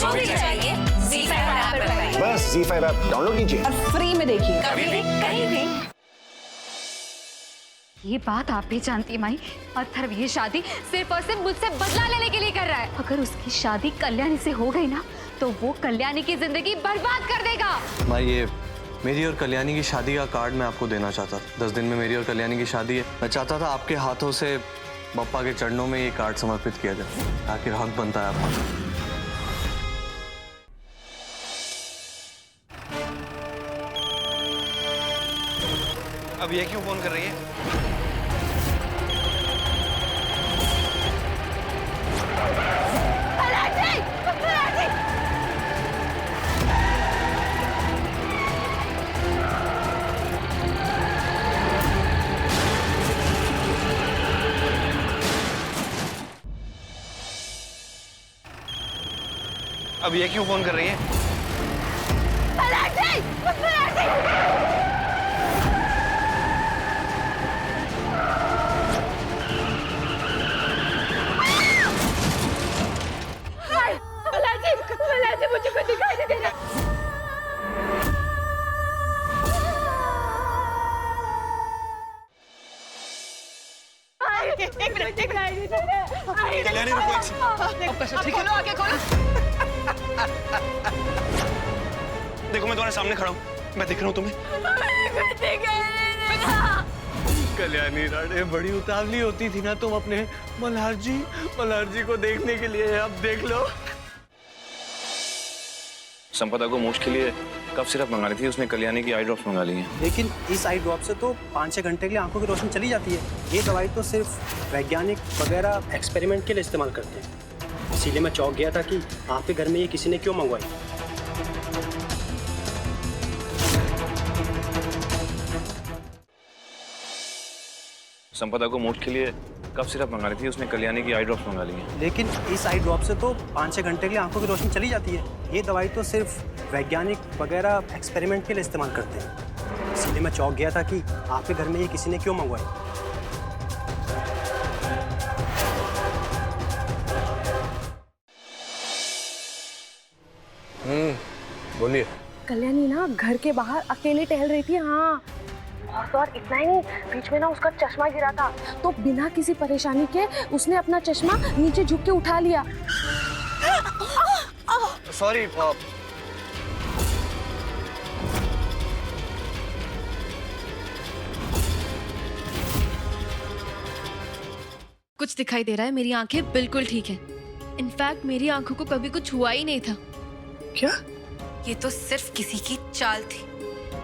जो भी चाहिए ZEE5 ऐप पर पाइए। बस ZEE5 ऐप डाउनलोड कीजिए और फ्री में देखिए, कभी भी कहीं भी। ये बात आप भी जानती माई, अथर्व ये शादी सिर्फ और सिर्फ मुझसे बदला लेने के लिए कर रहा है। अगर उसकी शादी कल्याणी से हो गई ना तो वो कल्याणी की जिंदगी बर्बाद कर देगा। माई, ये मेरी और कल्याणी की शादी का कार्ड मैं आपको देना चाहता था। 10 दिन में मेरी और कल्याणी की शादी है। मैं चाहता था आपके हाथों से बप्पा के चरणों में ये कार्ड समर्पित किया जाए, ताकि हक बनता है आपका। अब ये क्यों फोन कर रही है? अब ये क्यों फोन कर रही है? मुझे कुछ दिखाई नहीं दे रहा। एक मिनट कल्याणी रुको एक सेकंड। ठीक है, खोलो आगे खोलो। देखो मैं तुम्हारे सामने खड़ा हूँ, मैं दिख रहा हूँ तुम्हें। कल्याणी राणे बड़ी उतावली होती थी ना तुम अपने मल्हार जी को देखने के लिए। अब देख लो। संपदा को मोक्ष के लिए कफ सिरप मंगा ली थी, उसने कल्याणी की आई ड्रॉप्स मंगा ली हैं। लेकिन इस आई ड्रॉप से तो 5-6 घंटे के लिए आंखों की रोशनी चली जाती है। ये दवाई तो सिर्फ वैज्ञानिक वगैरह एक्सपेरिमेंट के लिए इस्तेमाल करते हैं। इसीलिए मैं चौंक गया था कि आपके घर में ये किसी ने क्यों मंगवाई। संपदा को मोक्ष के लिए कफ सिरप मंगा ली थी, उसने कल्याणी की आई ड्रॉप्स मंगा ली हैं। लेकिन इस आई ड्रॉप से तो 5-6 घंटे के लिए आंखों की रोशनी चली जाती है। ये दवाई तो सिर्फ वैज्ञानिक वगैरह एक्सपेरिमेंट के लिए इस्तेमाल करते हैं। इसीलिए मैं चौंक गया था कि आपके घर में ये किसी ने क्यों मंगवाई। बोलिए। कल्याणी ना घर के बाहर अकेले टहल रही थी। हाँ, और तो और इतना ही नहीं, बीच में ना उसका चश्मा गिरा था, तो बिना किसी परेशानी के उसने अपना चश्मा नीचे झुक के उठा लिया। सॉरी। कुछ दिखाई दे रहा है, मेरी आंखें बिल्कुल ठीक हैं। इनफैक्ट मेरी आंखों को कभी कुछ हुआ ही नहीं था। क्या? ये तो सिर्फ किसी की चाल थी,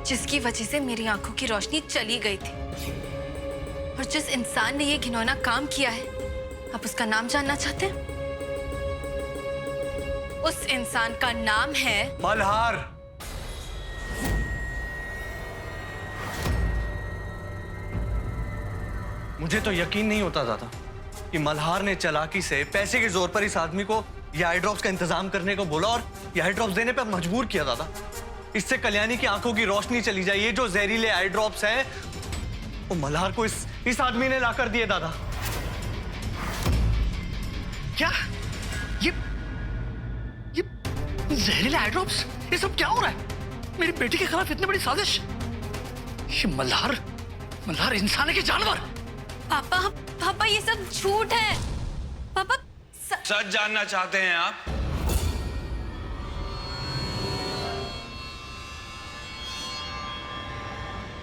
जिसकी वजह से मेरी आंखों की रोशनी चली गई थी। और जिस इंसान ने ये घिनौना काम किया है, आप उसका नाम जानना चाहते हैं? उस इंसान का नाम है मल्हार। मुझे तो यकीन नहीं होता था कि मल्हार ने चालाकी से पैसे के जोर पर इस आदमी को ये आई ड्रॉप्स का इंतजाम करने को बोला और ये आई ड्रॉप्स देने पे मजबूर किया था। इससे कल्याणी की आंखों की रोशनी चली जाए। ये जो जहरीले आई ड्रॉप्स हैं वो मल्हार को इस आदमी ने लाकर दिए दादा। क्या? ये जहरीले आई ड्रॉप्स? ये सब क्या हो रहा है? मेरी बेटी के खिलाफ इतनी बड़ी साजिश? ये मल्हार इंसान है कि जानवर? पापा ये सब झूठ है। पापा सच जानना चाहते हैं आप?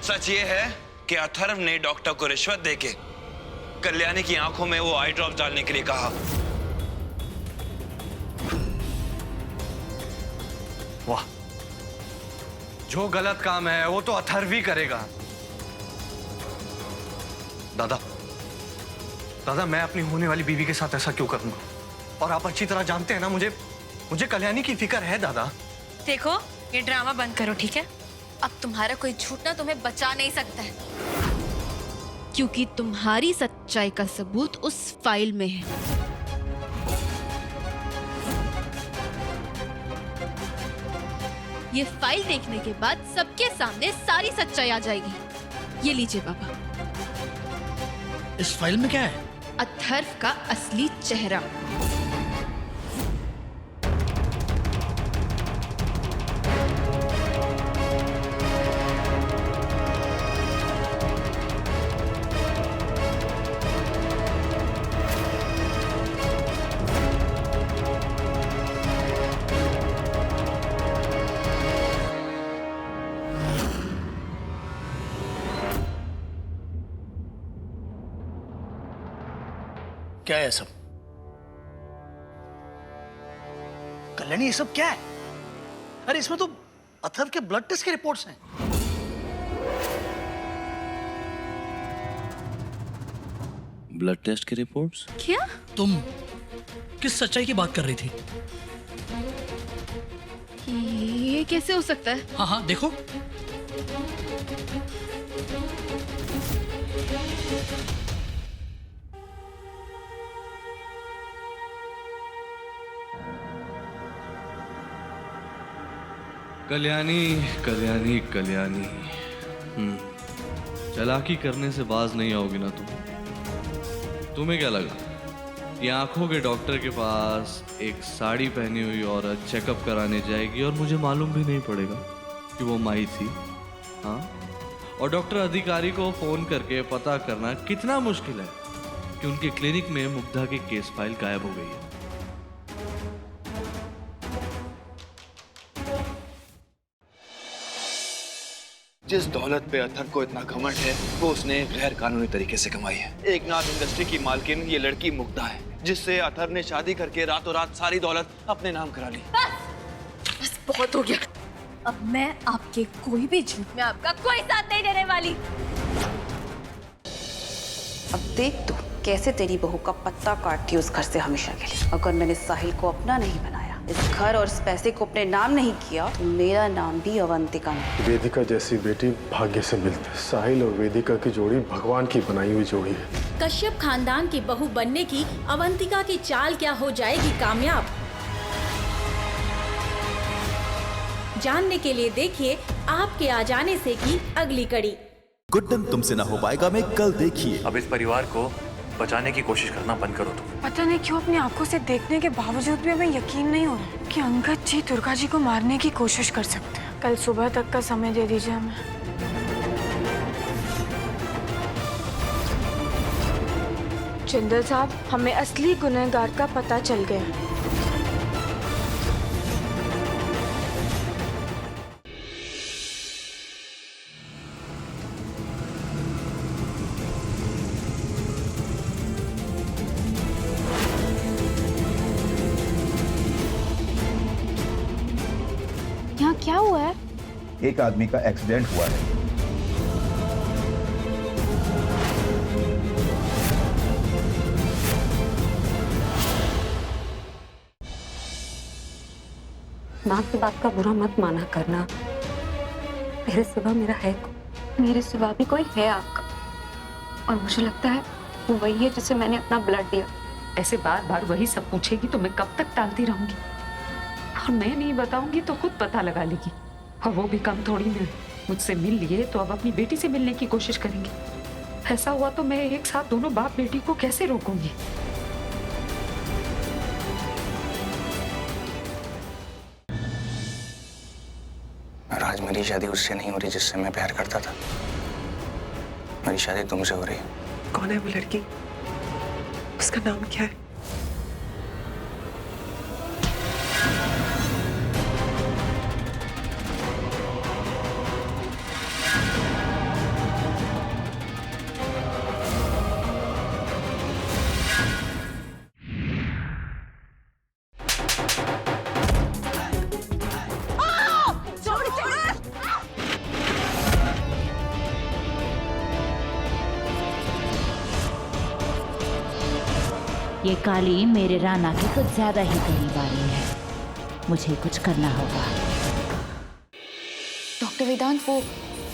सच ये है कि अथर्व ने डॉक्टर को रिश्वत देके कल्याणी की आंखों में वो आई ड्रॉप डालने के लिए कहा। वाह, जो गलत काम है वो तो अथर्व ही करेगा। दादा मैं अपनी होने वाली बीवी के साथ ऐसा क्यों करूंगा? और आप अच्छी तरह जानते हैं ना, मुझे कल्याणी की फिक्र है दादा। देखो, ये ड्रामा बंद करो, ठीक है? अब तुम्हारा कोई झूठ ना तुम्हें बचा नहीं सकता है, क्योंकि तुम्हारी सच्चाई का सबूत उस फाइल में है। ये फाइल देखने के बाद सबके सामने सारी सच्चाई आ जाएगी। ये लीजिए पापा। इस फाइल में क्या है? अथर्व का असली चेहरा। क्या है सब? कल्याणी, ये सब क्या है? अरे इसमें तो अथर्व के ब्लड टेस्ट की रिपोर्ट्स हैं। ब्लड टेस्ट की रिपोर्ट्स? क्या? तुम किस सच्चाई की बात कर रही थी? ये कैसे हो सकता है? हाँ हाँ देखो। कल्याणी कल्याणी कल्याणी, चालाकी करने से बाज नहीं आओगी ना तुम? तुम्हें क्या लगा ये आंखों के डॉक्टर के पास एक साड़ी पहनी हुई औरत चेकअप कराने जाएगी और मुझे मालूम भी नहीं पड़ेगा कि वो माई थी? हाँ, और डॉक्टर अधिकारी को फोन करके पता करना कितना मुश्किल है कि उनके क्लिनिक में मुग्धा की केस फाइल गायब हो गई है। जिस दौलत पे अथर्व को इतना घमंड है वो उसने गैर कानूनी तरीके से कमाई है। एक नाथ इंडस्ट्री की मालकिन ये लड़की मुग्धा है, जिससे अथर्व ने शादी करके रातों रात सारी दौलत अपने नाम करा ली। बस बहुत हो गया। अब मैं आपके कोई भी झूठ में आपका कोई साथ नहीं देने वाली। अब देख तू कैसे तेरी बहू का पत्ता काटती है उस घर से हमेशा के लिए। अगर मैंने साहिल को अपना नहीं बनाया, इस घर और इस पैसे को अपने नाम नहीं किया, तो मेरा नाम भी अवंतिका नहीं। वेदिका जैसी बेटी भाग्य से मिलती है। साहिल और वेदिका की जोड़ी भगवान की बनाई हुई जोड़ी है। कश्यप खानदान की बहू बनने की अवंतिका की चाल क्या हो जाएगी कामयाब? जानने के लिए देखिए आपके आ जाने से की अगली कड़ी। गुड्डन तुमसे ना हो पाएगा में कल देखिए। अब इस परिवार को बचाने की कोशिश करना बंद करो तुम। पता नहीं क्यों अपनी आंखों से देखने के बावजूद भी हमें यकीन नहीं हो रहा कि अंगद जी दुर्गा जी को मारने की कोशिश कर सकते हैं। कल सुबह तक का समय दे दीजिए हमें। जिंदल साहब, हमें असली गुनहगार का पता चल गया। यहाँ क्या हुआ है? एक आदमी का एक्सीडेंट हुआ है। माँ की बात का बुरा मत माना करना। मेरे सिवा मेरा है, मेरे सिवा भी कोई है आपका, और मुझे लगता है वो वही है जिसे मैंने अपना ब्लड दिया। ऐसे बार बार वही सब पूछेगी तो मैं कब तक टालती रहूंगी? और मैं नहीं बताऊंगी तो खुद पता लगा लेगी, और वो भी कम थोड़ी ना। मुझसे मिल लिए तो अब अपनी बेटी से मिलने की कोशिश करेंगे। ऐसा हुआ तो मैं एक साथ दोनों बाप बेटी को कैसे रोकूंगी? आज मेरी शादी उससे नहीं हो रही जिससे मैं प्यार करता था। मेरी शादी तुमसे हो रही है। कौन है वो लड़की? उसका नाम क्या है? ये काली मेरे राना की कुछ ज्यादा ही करीब आ रही है। मुझे कुछ करना होगा। डॉक्टर वेदांत, वो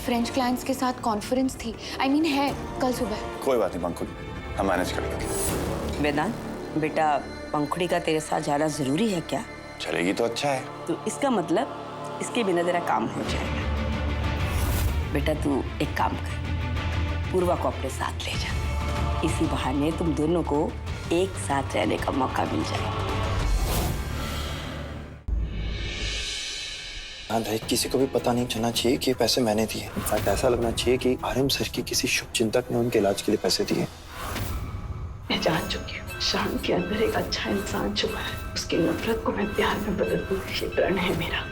फ्रेंच क्लाइंट्स के साथ कॉन्फ्रेंस थी, है कल सुबह। कोई बात नहीं पंखुड़ी, हम मैनेज कर लेंगे। वेदांत बेटा, पंखुड़ी का तेरे साथ जाना जरूरी है क्या? चलेगी तो अच्छा है। तो इसका मतलब इसके बिना तेरा काम हो जाएगा। बेटा तू एक काम कर, पूर्वा को अपने साथ ले जा। इसी बहाने तुम दोनों को एक साथ रहने का मौका मिल जाए। भाई किसी को भी पता नहीं चलना चाहिए कि ये पैसे मैंने दिए। ऐसा लगना चाहिए कि आर्यन सर की किसी शुभ चिंतक ने उनके इलाज के लिए पैसे दिए। मैं जान चुकी हूँ, शान के अंदर एक अच्छा इंसान छुपा है। उसकी नफरत को मैं प्यार में बदल दूँ, ये प्रण है मेरा।